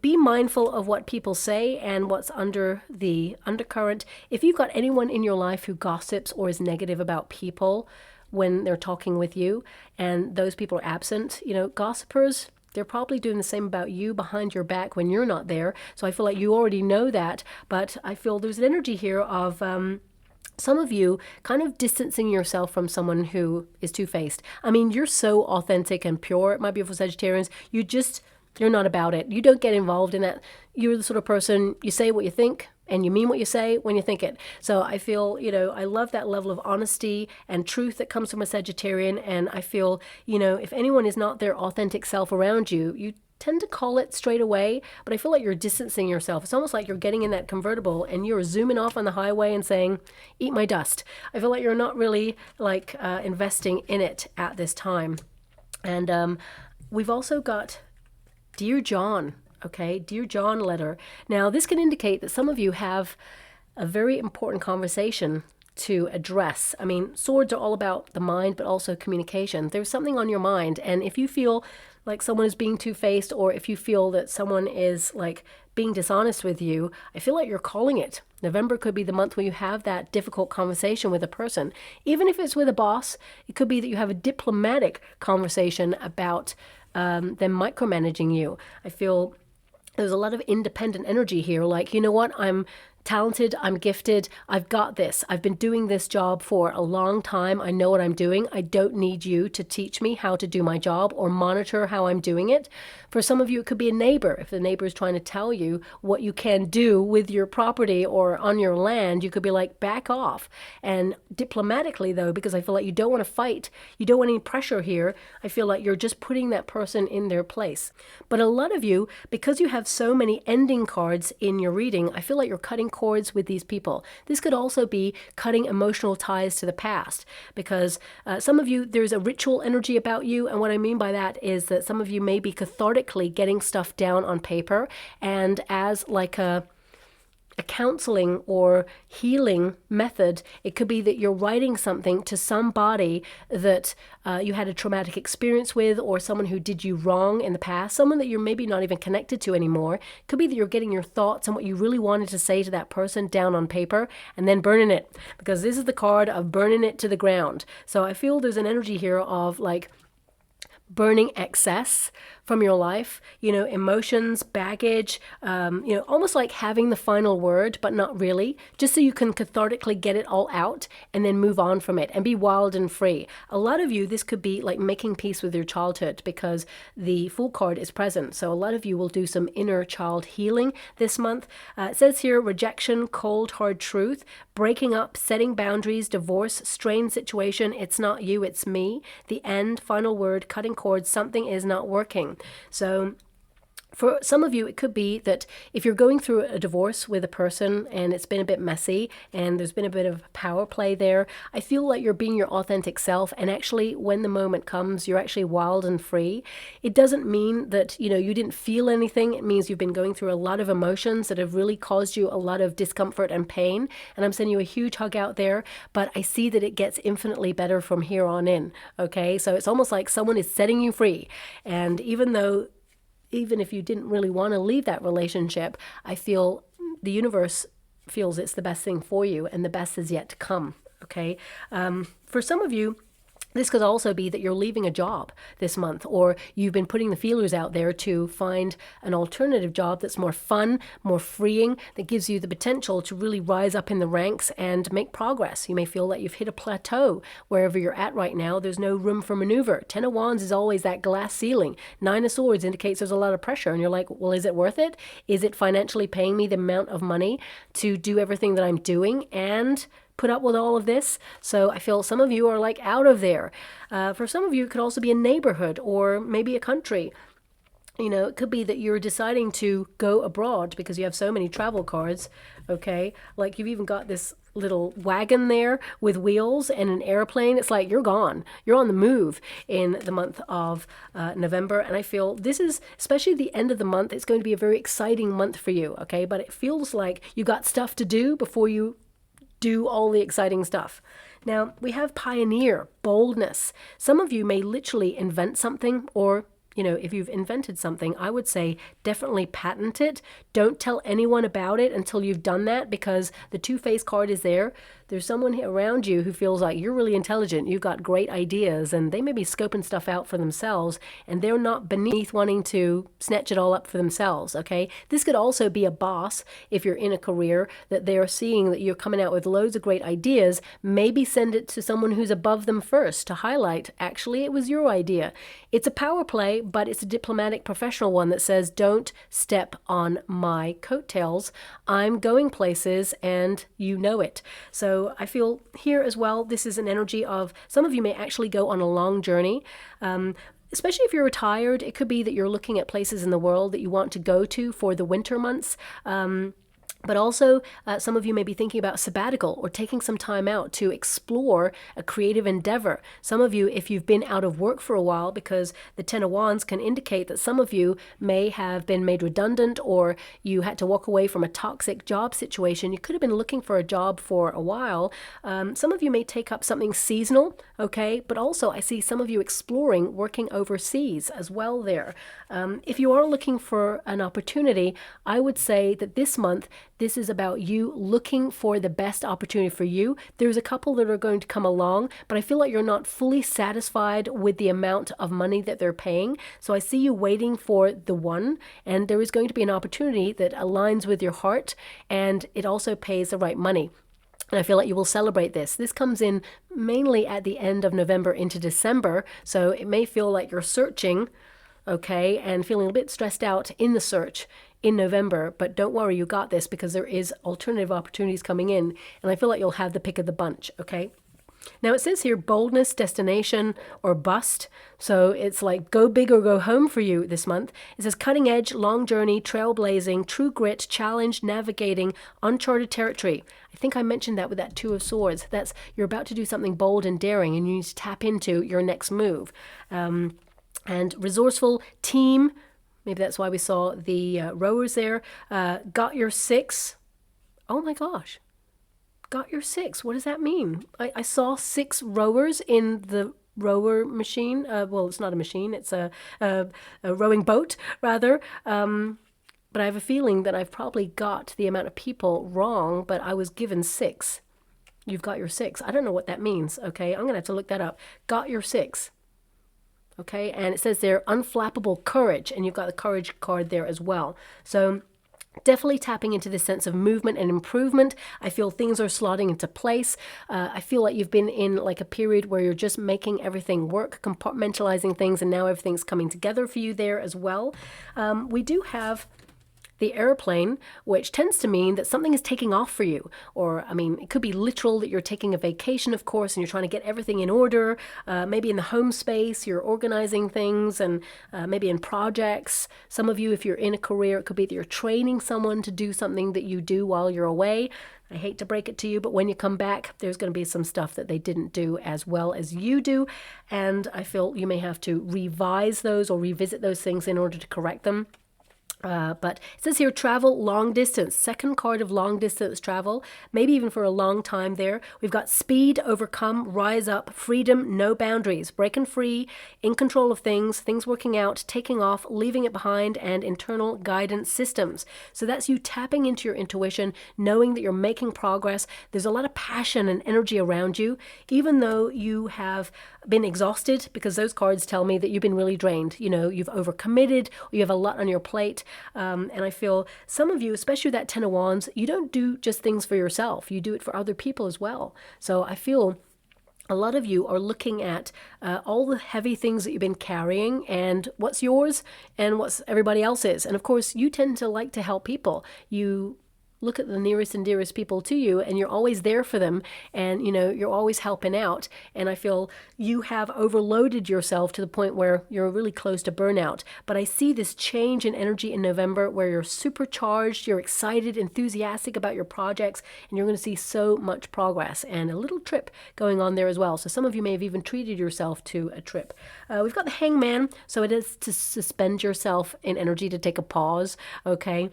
be mindful of what people say and what's under the undercurrent. If you've got anyone in your life who gossips or is negative about people when they're talking with you, and those people are absent, gossipers, they're probably doing the same about you behind your back when you're not there. So I feel like you already know that, but I feel there's an energy here of some of you kind of distancing yourself from someone who is two-faced. I mean, you're so authentic and pure, my beautiful Sagittarians. You're not about it. You don't get involved in that. You're the sort of person, you say what you think and you mean what you say when you think it. So I feel, I love that level of honesty and truth that comes from a Sagittarian. And I feel, if anyone is not their authentic self around you, you tend to call it straight away, but I feel like you're distancing yourself. It's almost like you're getting in that convertible and you're zooming off on the highway and saying, eat my dust. I feel like you're not really investing in it at this time. And we've also got Dear John, okay? Dear John letter. Now, this can indicate that some of you have a very important conversation to address. I mean, swords are all about the mind, but also communication. There's something on your mind, and if you feel like someone is being two-faced, or if you feel that someone is being dishonest with you, I feel like you're calling it. November could be the month where you have that difficult conversation with a person. Even if it's with a boss, it could be that you have a diplomatic conversation about them micromanaging you. I feel there's a lot of independent energy here. You know what? I'm talented, I'm gifted, I've got this. I've been doing this job for a long time. I know what I'm doing. I don't need you to teach me how to do my job or monitor how I'm doing it. For some of you, it could be a neighbor. If the neighbor is trying to tell you what you can do with your property or on your land, you could be like, back off. And diplomatically, though, because I feel like you don't want to fight, you don't want any pressure here, I feel like you're just putting that person in their place. But a lot of you, because you have so many ending cards in your reading, I feel like you're cutting cords with these people. This could also be cutting emotional ties to the past, because some of you, there's a ritual energy about you. And what I mean by that is that some of you may be cathartically getting stuff down on paper, and as a counseling or healing method, it could be that you're writing something to somebody that you had a traumatic experience with, or someone who did you wrong in the past, someone that you're maybe not even connected to anymore. It could be that you're getting your thoughts and what you really wanted to say to that person down on paper and then burning it, because this is the card of burning it to the ground. So I feel there's an energy here of burning excess from your life, emotions, baggage, almost like having the final word, but not really, just so you can cathartically get it all out and then move on from it and be wild and free. A lot of you, this could be like making peace with your childhood, because the Fool card is present. So a lot of you will do some inner child healing this month. It says here, rejection, cold, hard truth, breaking up, setting boundaries, divorce, strained situation, it's not you, it's me, the end, final word, cutting cords, something is not working. So for some of you, it could be that if you're going through a divorce with a person and it's been a bit messy and there's been a bit of power play there, I feel like you're being your authentic self. And actually, when the moment comes, you're actually wild and free. It doesn't mean that, you didn't feel anything. It means you've been going through a lot of emotions that have really caused you a lot of discomfort and pain. And I'm sending you a huge hug out there, but I see that it gets infinitely better from here on in. Okay. So it's almost like someone is setting you free. And even if you didn't really want to leave that relationship, I feel the universe feels it's the best thing for you, and the best is yet to come, okay? For some of you, This could also be that you're leaving a job this month, or you've been putting the feelers out there to find an alternative job that's more fun, more freeing, that gives you the potential to really rise up in the ranks and make progress. You may feel that you've hit a plateau wherever you're at right now. There's no room for maneuver. Ten of Wands is always that glass ceiling. Nine of Swords indicates there's a lot of pressure, and you're like, well, is it worth it? Is it financially paying me the amount of money to do everything that I'm doing and put up with all of this? So I feel some of you are like out of there. For some of you, it could also be a neighborhood or maybe a country. You know, it could be that you're deciding to go abroad because you have so many travel cards, okay? Like you've even got this little wagon there with wheels and an airplane. It's like you're gone. You're on the move in the month of November. And I feel this is, especially the end of the month, it's going to be a very exciting month for you, okay? But it feels like you got stuff to do before you do all the exciting stuff. Now, we have pioneer, boldness. Some of you may literally invent something, or, you know, if you've invented something, I would say definitely patent it. Don't tell anyone about it until you've done that, because the two-faced card is there. There's someone around you who feels like you're really intelligent, you've got great ideas, and they may be scoping stuff out for themselves, and they're not beneath wanting to snatch it all up for themselves, okay? This could also be a boss, if you're in a career, that they're seeing that you're coming out with loads of great ideas. Maybe send it to someone who's above them first to highlight, actually, it was your idea. It's a power play, but it's a diplomatic, professional one that says, don't step on my coattails. I'm going places, and you know it. So I feel here as well, this is an energy of some of you may actually go on a long journey. Especially if you're retired, it could be that you're looking at places in the world that you want to go to for the winter months. But also, some of you may be thinking about sabbatical or taking some time out to explore a creative endeavor. Some of you, if you've been out of work for a while, because the Ten of Wands can indicate that some of you may have been made redundant, or you had to walk away from a toxic job situation. You could have been looking for a job for a while. Some of you may take up something seasonal, okay? But also, I see some of you exploring working overseas as well there. If you are looking for an opportunity, I would say that this month, this is about you looking for the best opportunity for you. There's a couple that are going to come along, but I feel like you're not fully satisfied with the amount of money that they're paying. So I see you waiting for the one, and there is going to be an opportunity that aligns with your heart, and it also pays the right money. And I feel like you will celebrate this. This comes in mainly at the end of November into December, so it may feel like you're searching, okay, and feeling a bit stressed out in the search in November, but don't worry, you got this, because there is alternative opportunities coming in, and I feel like you'll have the pick of the bunch, okay? Now it says here, boldness, destination, or bust. So it's like go big or go home for you this month. It says cutting edge, long journey, trailblazing, true grit, challenge, navigating, uncharted territory. I think I mentioned that with that Two of Swords. That's, you're about to do something bold and daring, and you need to tap into your next move. And resourceful, team. Maybe that's why we saw the rowers there. Got your 6. Oh my gosh. Got your 6. What does that mean? I saw 6 rowers in the rower machine. Well, it's not a machine. It's a rowing boat, rather. But I have a feeling that I've probably got the amount of people wrong, but I was given 6. You've got your 6. I don't know what that means, okay? I'm going to have to look that up. Got your 6. Okay, and it says there, unflappable courage, and you've got the courage card there as well. So definitely tapping into this sense of movement and improvement. I feel things are slotting into place. I feel like you've been in like a period where you're just making everything work, compartmentalizing things, and now everything's coming together for you there as well. We do have the airplane, which tends to mean that something is taking off for you. Or, I mean, it could be literal that you're taking a vacation, of course, and you're trying to get everything in order. Maybe in the home space, you're organizing things, and maybe in projects. Some of you, if you're in a career, it could be that you're training someone to do something that you do while you're away. I hate to break it to you, but when you come back, there's going to be some stuff that they didn't do as well as you do. And I feel you may have to revise those or revisit those things in order to correct them. But it says here, travel long distance, second card of long distance travel, maybe even for a long time there. We've got speed, overcome, rise up, freedom, no boundaries, breaking free, in control of things, things working out, taking off, leaving it behind, and internal guidance systems. So that's you tapping into your intuition, knowing that you're making progress. There's a lot of passion and energy around you, even though you have been exhausted, because those cards tell me that you've been really drained. You know, you've overcommitted, or you have a lot on your plate. And I feel some of you, especially that Ten of Wands, you don't do just things for yourself. You do it for other people as well. So I feel a lot of you are looking at all the heavy things that you've been carrying and what's yours and what's everybody else's. And of course, you tend to like to help people. You look at the nearest and dearest people to you, and you're always there for them, and you know, you're always helping out. And I feel you have overloaded yourself to the point where you're really close to burnout. But I see this change in energy in November where you're supercharged, you're excited, enthusiastic about your projects, and you're going to see so much progress, and a little trip going on there as well. So some of you may have even treated yourself to a trip. We've got the Hangman, so it is to suspend yourself in energy, to take a pause, okay?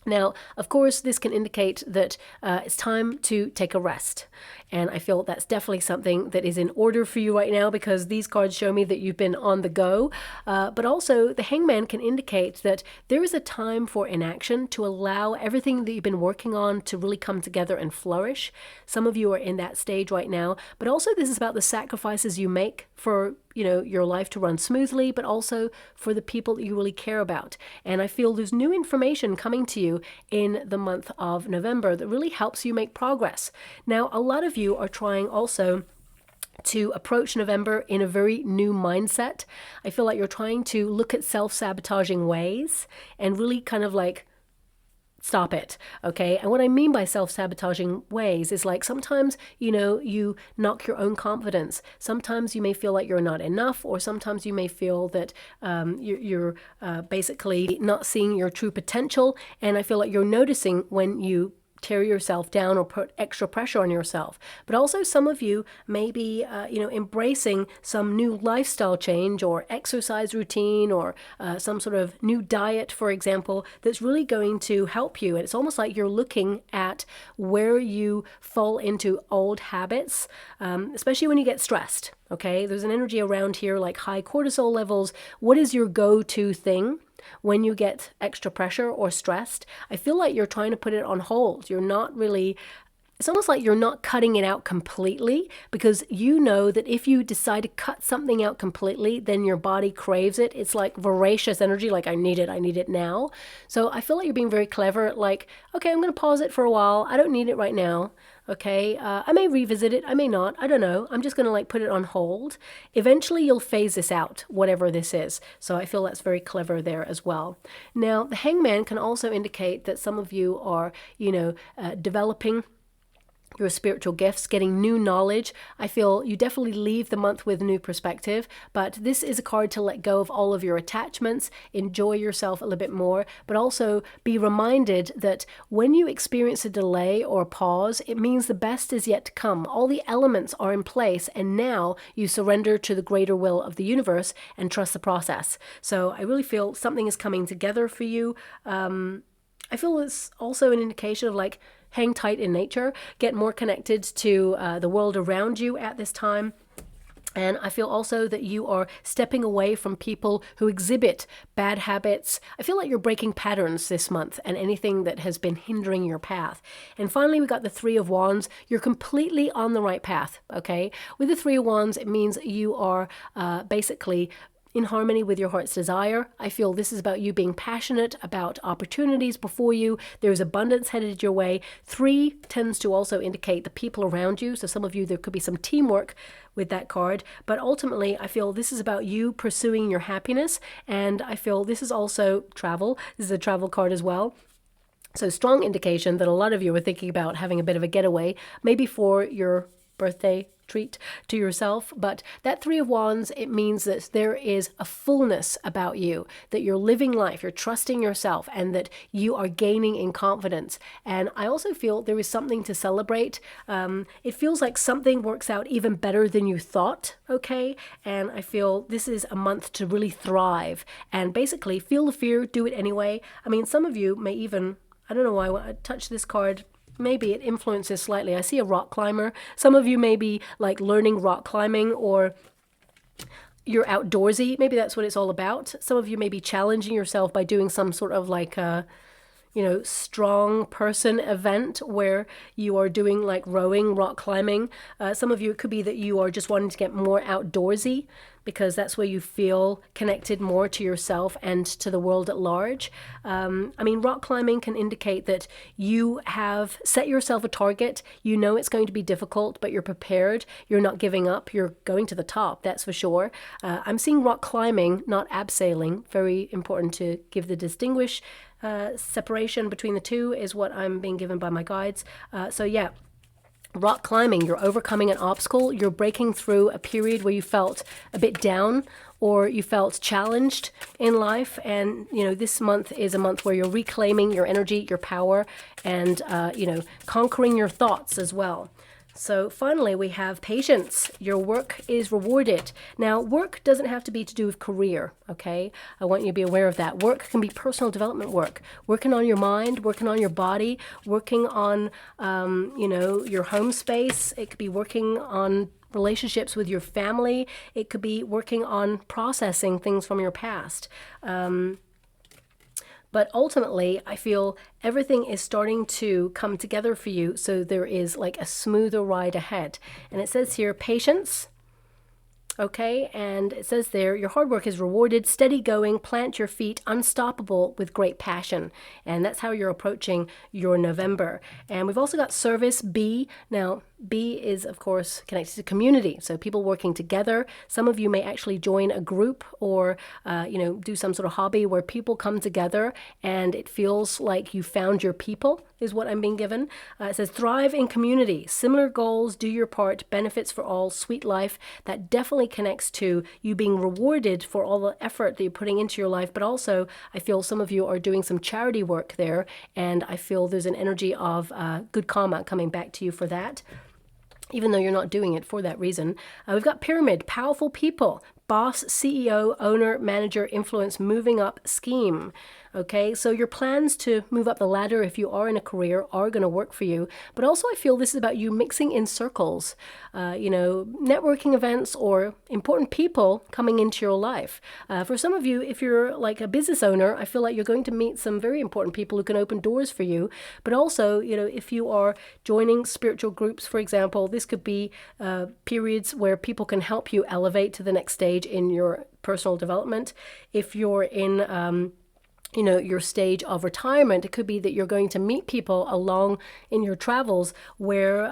Now, of course, this can indicate that it's time to take a rest. And I feel that's definitely something that is in order for you right now, because these cards show me that you've been on the go. But also, the Hangman can indicate that there is a time for inaction, to allow everything that you've been working on to really come together and flourish. Some of you are in that stage right now. But also, this is about the sacrifices you make for, you know, your life to run smoothly, but also for the people that you really care about. And I feel there's new information coming to you in the month of November that really helps you make progress. Now, a lot of you are trying also to approach November in a very new mindset. I feel like you're trying to look at self-sabotaging ways and really kind of like stop it, okay? And what I mean by self-sabotaging ways is like sometimes, you know, you knock your own confidence. Sometimes you may feel like you're not enough, or sometimes you may feel that you're basically not seeing your true potential. And I feel like you're noticing when you tear yourself down or put extra pressure on yourself. But also some of you may be, embracing some new lifestyle change or exercise routine, or some sort of new diet, for example, that's really going to help you. And it's almost like you're looking at where you fall into old habits, especially when you get stressed, okay? There's an energy around here like high cortisol levels. What is your go-to thing when you get extra pressure or stressed? I feel like you're trying to put it on hold. You're not really, it's almost like you're not cutting it out completely, because you know that if you decide to cut something out completely, then your body craves it. It's like voracious energy, like I need it now. So I feel like you're being very clever, like, okay, I'm going to pause it for a while. I don't need it right now. Okay, I may revisit it, I may not, I don't know. I'm just going to like put it on hold. Eventually you'll phase this out, whatever this is. So I feel that's very clever there as well. Now, the Hangman can also indicate that some of you are, developing your spiritual gifts, getting new knowledge. I feel you definitely leave the month with new perspective, but this is a card to let go of all of your attachments, enjoy yourself a little bit more, but also be reminded that when you experience a delay or a pause, it means the best is yet to come. All the elements are in place, and now you surrender to the greater will of the universe and trust the process. So I really feel something is coming together for you. I feel it's also an indication of like, hang tight in nature, get more connected to the world around you at this time. And I feel also that you are stepping away from people who exhibit bad habits. I feel like you're breaking patterns this month and anything that has been hindering your path. And finally, we got the Three of Wands. You're completely on the right path, okay? With the Three of Wands, it means you are basically in harmony with your heart's desire. I feel this is about you being passionate about opportunities before you. There's abundance headed your way. 3 tends to also indicate the people around you. So some of you, there could be some teamwork with that card. But ultimately, I feel this is about you pursuing your happiness. And I feel this is also travel. This is a travel card as well. So strong indication that a lot of you are thinking about having a bit of a getaway, maybe for your birthday treat to yourself. But that Three of Wands, it means that there is a fullness about you, that you're living life, you're trusting yourself, and that you are gaining in confidence. And I also feel there is something to celebrate. It feels like something works out even better than you thought, okay? And I feel this is a month to really thrive and basically feel the fear, do it anyway. I mean, some of you may even, I don't know why I touched this card, maybe it influences slightly. I see a rock climber. Some of you may be like learning rock climbing, or you're outdoorsy. Maybe that's what it's all about. Some of you may be challenging yourself by doing some sort of like strong person event where you are doing like rowing, rock climbing. Some of you, it could be that you are just wanting to get more outdoorsy because that's where you feel connected more to yourself and to the world at large. I mean, rock climbing can indicate that you have set yourself a target. You know it's going to be difficult, but you're prepared. You're not giving up. You're going to the top, that's for sure. I'm seeing rock climbing, not abseiling. Very important to give the separation between the two is what I'm being given by my guides. So yeah, rock climbing, you're overcoming an obstacle, you're breaking through a period where you felt a bit down or you felt challenged in life. And, this month is a month where you're reclaiming your energy, your power, and, conquering your thoughts as well. So finally, we have patience. Your work is rewarded. Now, work doesn't have to be to do with career, okay? I want you to be aware of that. Work can be personal development work, working on your mind, working on your body, working on, your home space. It could be working on relationships with your family. It could be working on processing things from your past. But ultimately, I feel everything is starting to come together for you. So there is like a smoother ride ahead. And it says here, patience. Okay, and it says there, your hard work is rewarded, steady going, plant your feet, unstoppable with great passion. And that's how you're approaching your November. And we've also got service, B. Now, B is, of course, connected to community. So people working together. Some of you may actually join a group or, do some sort of hobby where people come together and it feels like you found your people, is what I'm being given. It says, thrive in community, similar goals, do your part, benefits for all, sweet life. That definitely connects to you being rewarded for all the effort that you're putting into your life. But also, I feel some of you are doing some charity work there. And I feel there's an energy of good karma coming back to you for that, even though you're not doing it for that reason. We've got pyramid, powerful people, boss, CEO, owner, manager, influence, moving up, scheme. Okay, so your plans to move up the ladder if you are in a career are going to work for you. But also I feel this is about you mixing in circles, networking events or important people coming into your life. For some of you, if you're like a business owner, I feel like you're going to meet some very important people who can open doors for you. But also, if you are joining spiritual groups, for example, this could be periods where people can help you elevate to the next stage in your personal development. If you're in your stage of retirement, it could be that you're going to meet people along in your travels where,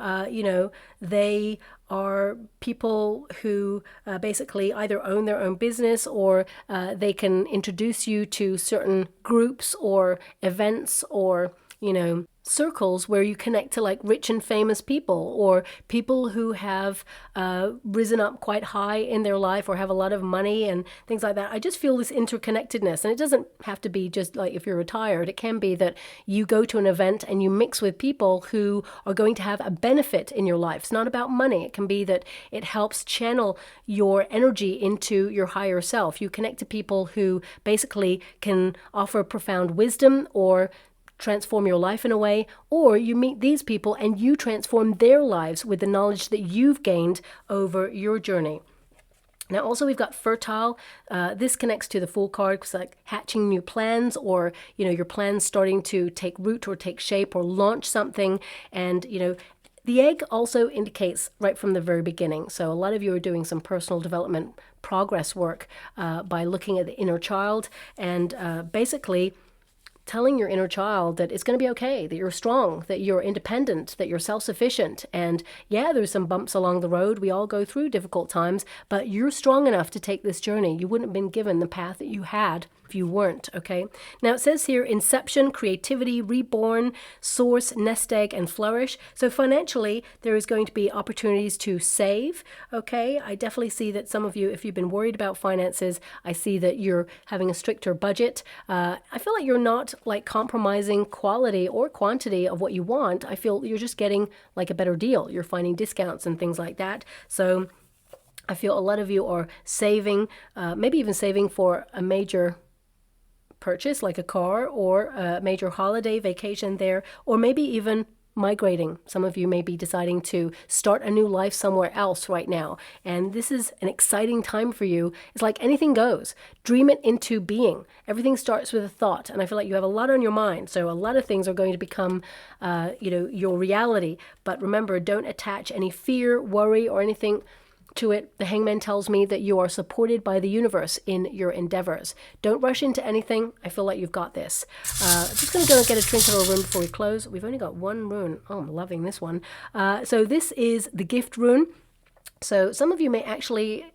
they are people who basically either own their own business or they can introduce you to certain groups or events or, circles where you connect to like rich and famous people or people who have risen up quite high in their life or have a lot of money and things like that. I just feel this interconnectedness, and it doesn't have to be just like if you're retired. It can be that you go to an event and you mix with people who are going to have a benefit in your life. It's not about money. It can be that it helps channel your energy into your higher self. You connect to people who basically can offer profound wisdom or transform your life in a way, or you meet these people and you transform their lives with the knowledge that you've gained over your journey. Now, also we've got fertile. This connects to the Fool card because like hatching new plans or, your plans starting to take root or take shape or launch something. And, the egg also indicates right from the very beginning. So a lot of you are doing some personal development progress work by looking at the inner child and basically telling your inner child that it's going to be okay, that you're strong, that you're independent, that you're self-sufficient. And yeah, there's some bumps along the road. We all go through difficult times, but you're strong enough to take this journey. You wouldn't have been given the path that you had if you weren't, okay? Now it says here, inception, creativity, reborn, source, nest egg, and flourish. So financially, there is going to be opportunities to save, okay? I definitely see that some of you, if you've been worried about finances, I see that you're having a stricter budget. I feel like you're not like compromising quality or quantity of what you want. I feel you're just getting like a better deal. You're finding discounts and things like that. So I feel a lot of you are saving, maybe even saving for a major purchase like a car or a major holiday vacation there, or maybe even migrating. Some of you may be deciding to start a new life somewhere else right now. And this is an exciting time for you. It's like anything goes. Dream it into being. Everything starts with a thought. And I feel like you have a lot on your mind. So a lot of things are going to become, your reality. But remember, don't attach any fear, worry, or anything to it. The Hangman tells me that you are supported by the universe in your endeavors. Don't rush into anything. I feel like you've got this. Just going to go and get a trinket or a rune before we close. We've only got one rune. Oh, I'm loving this one. So this is the gift rune. So some of you may actually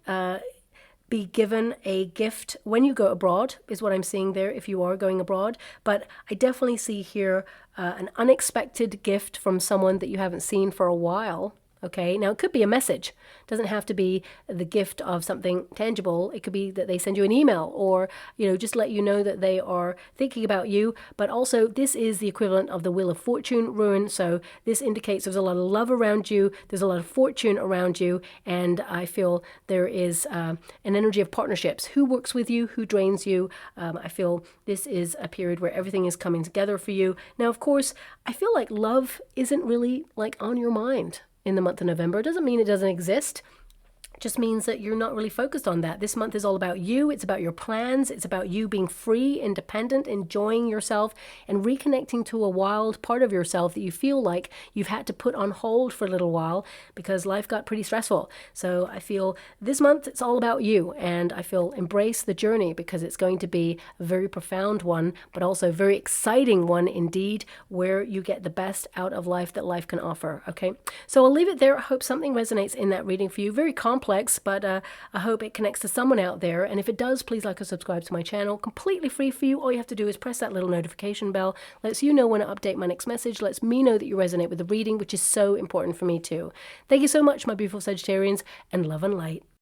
be given a gift when you go abroad, is what I'm seeing there, if you are going abroad. But I definitely see here an unexpected gift from someone that you haven't seen for a while. Okay, now it could be a message. It doesn't have to be the gift of something tangible. It could be that they send you an email or, just let you know that they are thinking about you. But also, this is the equivalent of the Wheel of Fortune rune. So this indicates there's a lot of love around you. There's a lot of fortune around you. And I feel there is an energy of partnerships. Who works with you? Who drains you? I feel this is a period where everything is coming together for you. Now, of course, I feel like love isn't really like on your mind in the month of November. It doesn't mean it doesn't exist. It just means that you're not really focused on that. This month is all about you. It's about your plans. It's about you being free, independent, enjoying yourself, and reconnecting to a wild part of yourself that you feel like you've had to put on hold for a little while because life got pretty stressful. So I feel this month it's all about you, and I feel embrace the journey because it's going to be a very profound one, but also a very exciting one indeed, where you get the best out of life that life can offer. Okay, so I'll leave it there. I hope something resonates in that reading for you. Very complex, but I hope it connects to someone out there. And if it does, please like or subscribe to my channel. Completely free for you. All you have to do is press that little notification bell. Lets you know when I update my next message. Lets me know that you resonate with the reading, which is so important for me too. Thank you so much, my beautiful Sagittarians, and love and light.